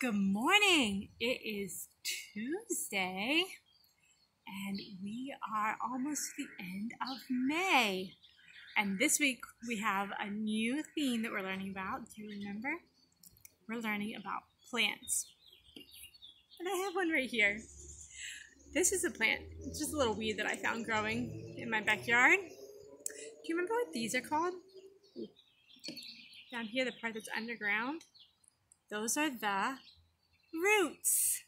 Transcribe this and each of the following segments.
Good morning. It is Tuesday and we are almost to the end of May. And this week we have a new theme that we're learning about. Do you remember? We're learning about plants. And I have one right here. This is a plant. It's just a little weed that I found growing in my backyard. Do you remember what these are called? Down here, the part that's underground. Those are the roots.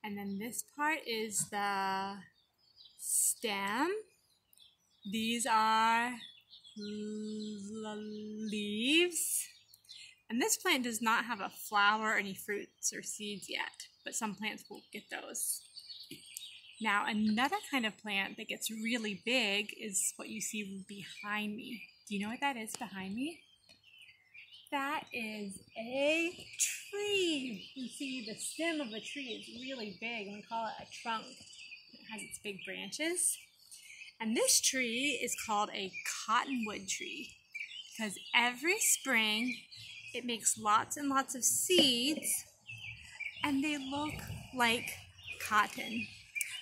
And then this part is the stem. These are leaves. And this plant does not have a flower or any fruits or seeds yet, but some plants will get those. Now, another kind of plant that gets really big is what you see behind me. Do you know what that is behind me? That is a tree. You see the stem of a tree is really big and we call it a trunk. It has its big branches. And this tree is called a cottonwood tree because every spring it makes lots and lots of seeds and they look like cotton.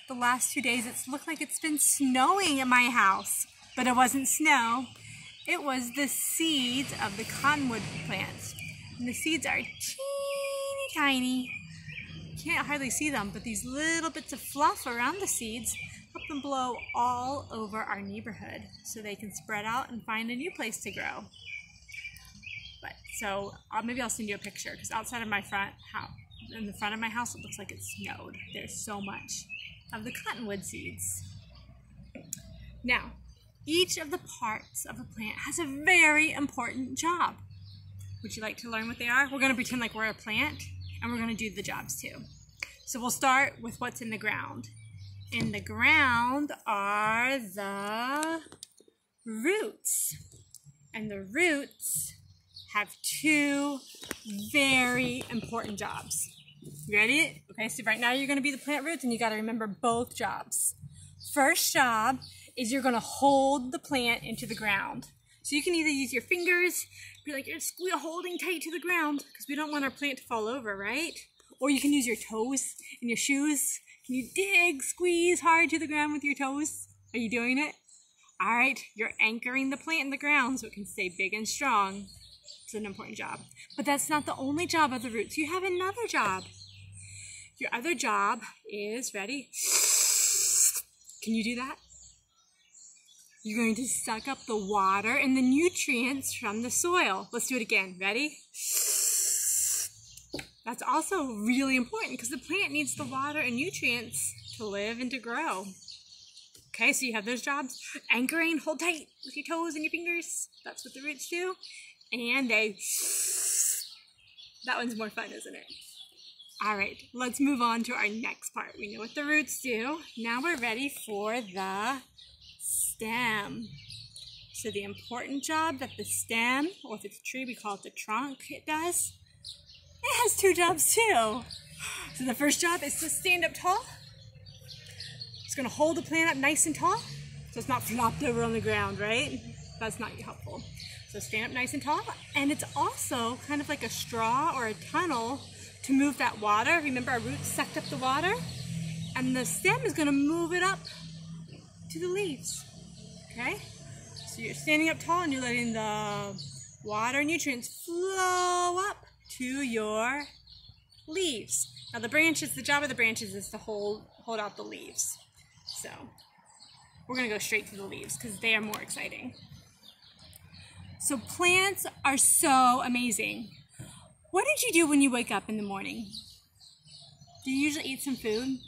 The last 2 days it's looked like it's been snowing at my house, but it wasn't snow. It was the seeds of the cottonwood plant. And the seeds are teeny tiny. You can't hardly see them, but these little bits of fluff around the seeds help them blow all over our neighborhood so they can spread out and find a new place to grow. Maybe I'll send you a picture because outside of my front house, in the front of my house, it looks like it snowed. There's so much of the cottonwood seeds. Now, each of the parts of a plant has a very important job. Would you like to learn what they are? We're going to pretend like we're a plant and we're going to do the jobs too. So we'll start with what's in the ground. In the ground are the roots. And the roots have two very important jobs. You ready? Okay, so right now you're going to be the plant roots and you got to remember both jobs. First job is you're going to hold the plant into the ground. So you can either use your fingers, be like you're holding tight to the ground because we don't want our plant to fall over, right? Or you can use your toes and your shoes. Can you dig, squeeze hard to the ground with your toes? Are you doing it? All right, you're anchoring the plant in the ground so it can stay big and strong. It's an important job. But that's not the only job of the roots. You have another job. Your other job is, ready? Can you do that? You're going to suck up the water and the nutrients from the soil. Let's do it again. Ready? That's also really important because the plant needs the water and nutrients to live and to grow. Okay, so you have those jobs. Anchoring, hold tight with your toes and your fingers. That's what the roots do. And that one's more fun, isn't it? All right, let's move on to our next part. We know what the roots do. Now we're ready for the stem. So the important job that the stem, or if it's a tree, we call it the trunk, it does. It has two jobs too. So the first job is to stand up tall. It's gonna hold the plant up nice and tall so it's not flopped over on the ground, right? That's not helpful. So stand up nice and tall. And it's also kind of like a straw or a tunnel to move that water. Remember our roots sucked up the water? And the stem is gonna move it up to the leaves, okay? So you're standing up tall and you're letting the water nutrients flow up to your leaves. Now the branches, the job of the branches is to hold out the leaves. So we're gonna go straight to the leaves because they are more exciting. So plants are so amazing. What did you do when you wake up in the morning? Do you usually eat some food?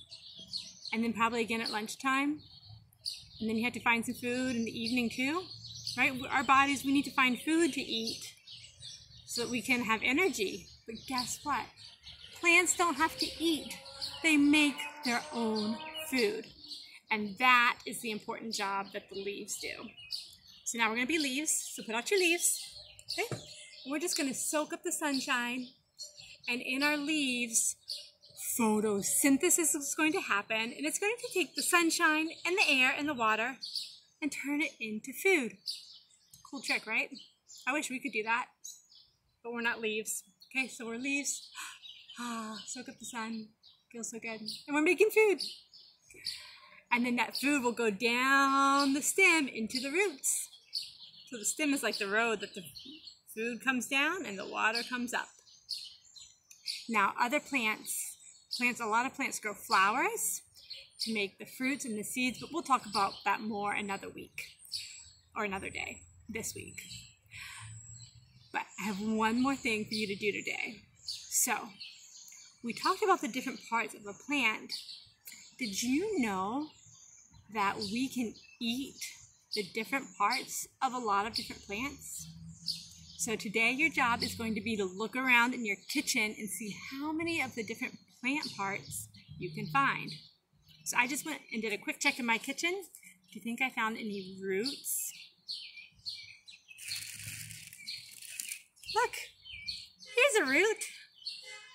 And then probably again at lunchtime? And then you have to find some food in the evening too, right? Our bodies, we need to find food to eat so that we can have energy. But guess what? Plants don't have to eat. They make their own food. And that is the important job that the leaves do. So now we're going to be leaves. So put out your leaves. Okay? And we're just going to soak up the sunshine. And in our leaves, photosynthesis is going to happen. And it's going to take the sunshine and the air and the water and turn it into food. Cool trick, right? I wish we could do that. But we're not leaves. Okay, so we're leaves. Soak up the sun. Feels so good. And we're making food. And then that food will go down the stem into the roots. So the stem is like the road that the food comes down and the water comes up. Now other plants, a lot of plants grow flowers to make the fruits and the seeds, but we'll talk about that more another week or another day this week. But I have one more thing for you to do today. So we talked about the different parts of a plant. Did you know that we can eat the different parts of a lot of different plants? So today your job is going to be to look around in your kitchen and see how many of the different plant parts you can find. So I just went and did a quick check in my kitchen. Do you think I found any roots? Look, here's a root.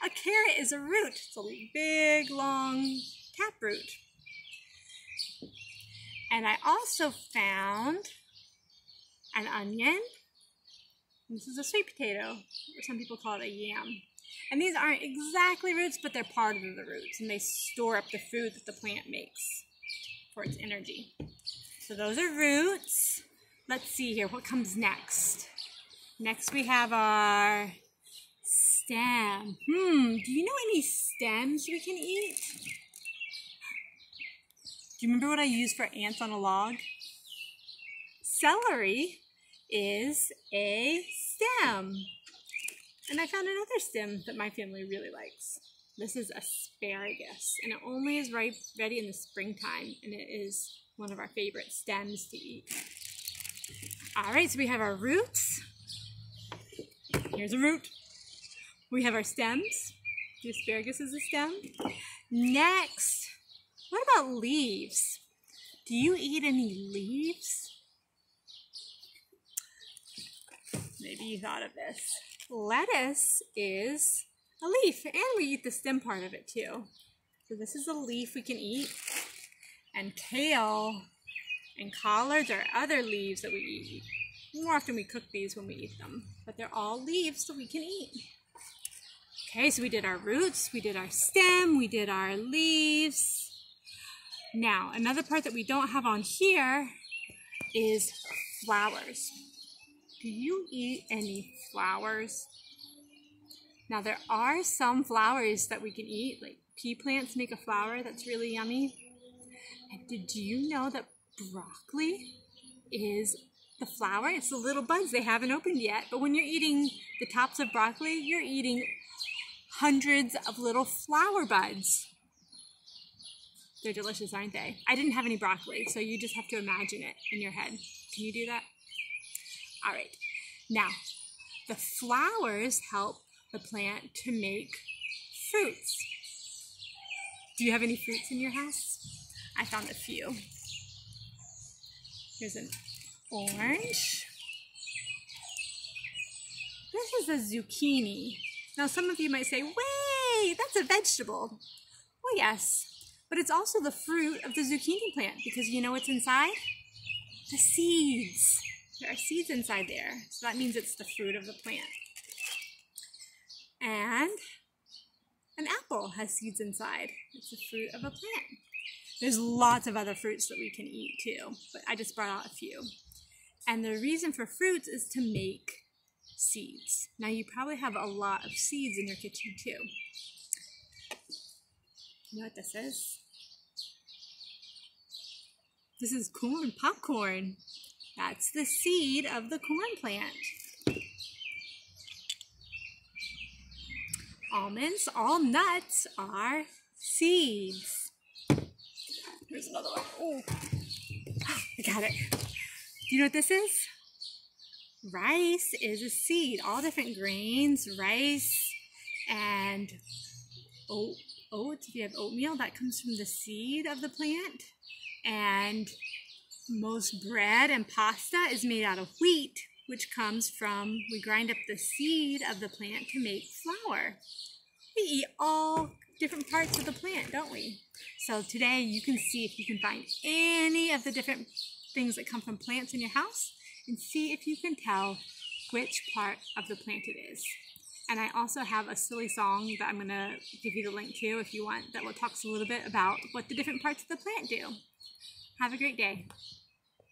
A carrot is a root. It's a big, long taproot. And I also found an onion. This is a sweet potato, or some people call it a yam. And these aren't exactly roots, but they're part of the roots, and they store up the food that the plant makes for its energy. So those are roots. Let's see here, what comes next? Next we have our stem. Do you know any stems we can eat? Do you remember what I used for ants on a log? Celery is a stem. And I found another stem that my family really likes. This is asparagus, and it only is ready in the springtime, and it is one of our favorite stems to eat. All right, so we have our roots. Here's a root. We have our stems. The asparagus is a stem. Next, what about leaves? Do you eat any leaves? Maybe you thought of this. Lettuce is a leaf, and we eat the stem part of it too. So this is a leaf we can eat. And kale and collards are other leaves that we eat. More often we cook these when we eat them, but they're all leaves that we can eat. Okay, so we did our roots, we did our stem, we did our leaves. Now, another part that we don't have on here is flowers. Do you eat any flowers? Now, there are some flowers that we can eat, like pea plants make a flower that's really yummy. And did you know that broccoli is the flower? It's the little buds. They haven't opened yet, but when you're eating the tops of broccoli, you're eating hundreds of little flower buds. They're delicious, aren't they? I didn't have any broccoli, so you just have to imagine it in your head. Can you do that? All right. Now, the flowers help the plant to make fruits. Do you have any fruits in your house? I found a few. Here's an orange. This is a zucchini. Now, some of you might say, wait, that's a vegetable. Well, yes, but it's also the fruit of the zucchini plant because you know what's inside? The seeds. There are seeds inside there, so that means it's the fruit of the plant. And an apple has seeds inside. It's the fruit of a plant. There's lots of other fruits that we can eat too, but I just brought out a few. And the reason for fruits is to make seeds. Now you probably have a lot of seeds in your kitchen too. You know what this is? This is corn, popcorn. That's the seed of the corn plant. Almonds, all nuts are seeds. Here's another one. Oh, I got it. Do you know what this is? Rice is a seed. All different grains, rice, and oats. If you have oatmeal, that comes from the seed of the plant. And most bread and pasta is made out of wheat, which comes from, we grind up the seed of the plant to make flour. We eat all different parts of the plant, don't we? So today you can see if you can find any of the different things that come from plants in your house and see if you can tell which part of the plant it is. And I also have a silly song that I'm going to give you the link to if you want, that will talk a little bit about what the different parts of the plant do. Have a great day.